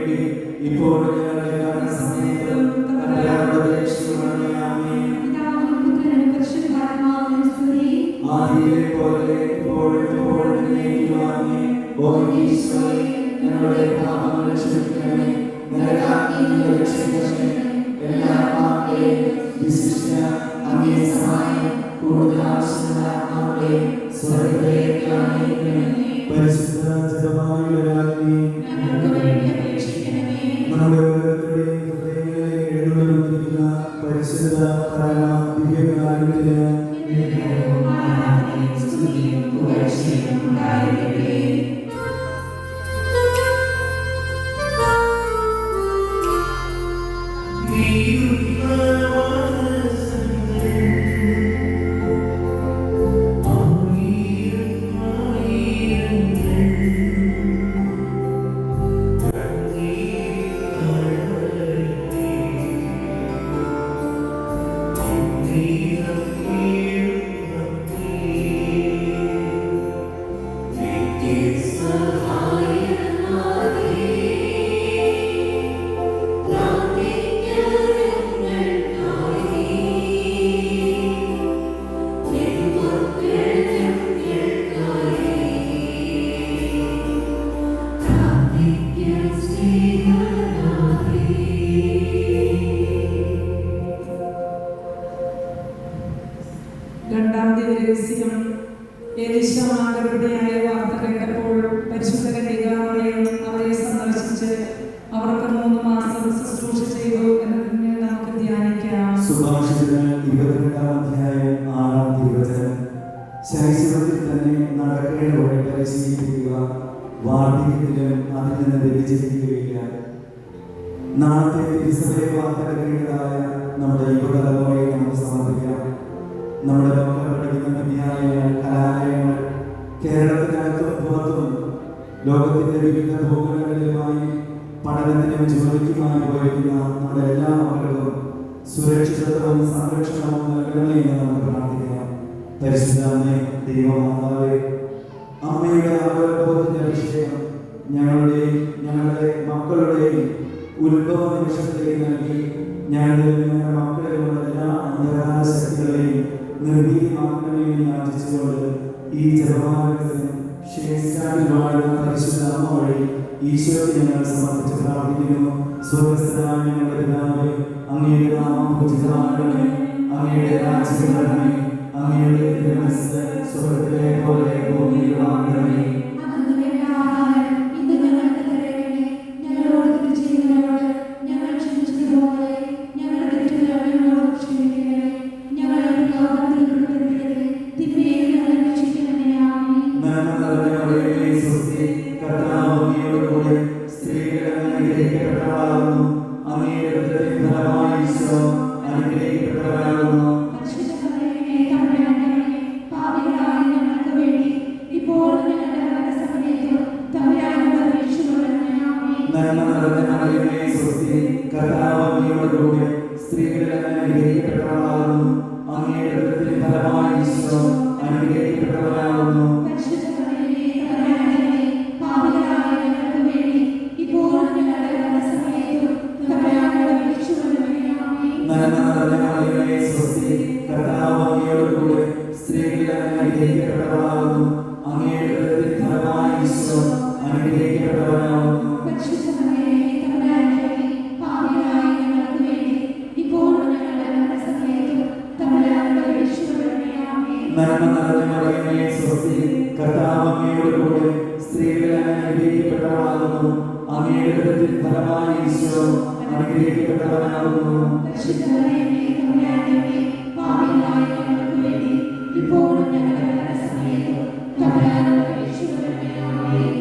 വേണ്ടി ഇപ്പോഴും ഞങ്ങളുടെ മരണസമയത്തും തമ്പുരാനോട് അപേക്ഷിക്കണമേ. ആമേൻ. ആദിയിലെ പോലെ ഇപ്പോഴും എപ്പോഴും എന്നേക്കും. ആമേൻ. ഓ ഈശോയെ, ഞങ്ങളുടെ പാപങ്ങൾ ക്ഷമിക്കണമേ, നരകാഗ്നിയിൽ രക്ഷിക്കണമേ. എല്ലാ പാപികളെയും വിശിഷ്ട അങ്ങേ സഹായം കൂടുതൽ ആവശ്യമുള്ള ആത്മാക്കളെ സ്വർഗ്ഗത്തിലേക്ക് ആനയിക്കണമേ. പരിശുദ്ധ ജപമാലയാലേ നമ്മുടെ ഓരോരുത്തരുടെയും ഹൃദയങ്ങളെ എഴുന്നള്ളിക്കുന്ന പരിശുദ്ധ പരമ ദിവ്യകാരുണ്യത്തിന് വാർത്ത കേട്ടപ്പോൾ പരിശുദ്ധ കന്യകാമറിയം അവരെ സന്ദർശിച്ച് അവർക്ക് 3 മാസം ശുശ്രൂഷ ചെയ്തു എന്നതിനെ നമുക്ക് ധ്യാനിക്കാം. സുഭാഷിതങ്ങൾ 22-ാം അധ്യായം 6-ാം തിരുവചനം. ശൈശവത്തിൽ തന്നെ നടക്കേണ്ട വഴി പരിശീലിപ്പിക്കുക, വാർദ്ധക്യത്തിലും അതിൽ നിന്ന് വ്യതിചലിക്കുകയില്ല. നാളത്തെ തിരുസഭയെ വാർത്തെടുക്കേണ്ടതായ നമ്മുടെ യുവതലമുറയെ നമുക്ക് സമർപ്പിക്കാം. നമ്മുടെ മക്കൾ പഠിക്കുന്ന വിദ്യാലയങ്ങൾ, കലാലയങ്ങൾ കേരളത്തിനകത്തും പുറത്തും ലോകത്തിന്റെ വിവിധ ഭൂഖണ്ഡങ്ങളിലുമായി പഠനത്തിനും ജോലിക്കുമായി പോയിരിക്കുന്ന നമ്മുടെ എല്ലാ മക്കൾക്കും സുരക്ഷിതത്വവും സംരക്ഷണവും നൽകണമേ എന്ന് നമുക്ക് പ്രാർത്ഥിക്കാം. പരിശുദ്ധ അമ്മേ, ദൈവമാതാവേ, അമ്മയുടെ അവബോധത്തിന്റെ അഭിഷേകം ഞങ്ങളുടെ മക്കളുടെയും ഉത്ഭവ നിമിഷത്തിലേക്ക് നൽകി ഞങ്ങളുടെ മക്കളിലുള്ള എല്ലാ അന്ധകാര ശക്തികളെയും നിർവീര്യമാക്കണമെന്ന് യാചിച്ചുകൊണ്ട് ഈ ജപമാലത്തിന് ശേഷാനുവാഴുന്ന പരിശുദ്ധ അമ്മ വഴി ഈശോയ്ക്ക് ഞങ്ങൾ സമർപ്പിച്ച് പ്രാർത്ഥിക്കുന്നു. സ്വർഗ്ഗസ്ഥനായ ഞങ്ങളുടെ പിതാവേ, അങ്ങയുടെ നാമം പൂജിതമാകണമേ, അങ്ങയുടെ രാജ്യം വരണമേ, അങ്ങയുടെ തിരുമനസ്സ് സ്വർഗ്ഗത്തിലെ പോലെ ഭൂമിയിലുമാകണമേ. അങ്ങയുടെ ഫലമായി ഈശോ അനുഗ്രഹിക്കപ്പെട്ടവനാകുന്നു.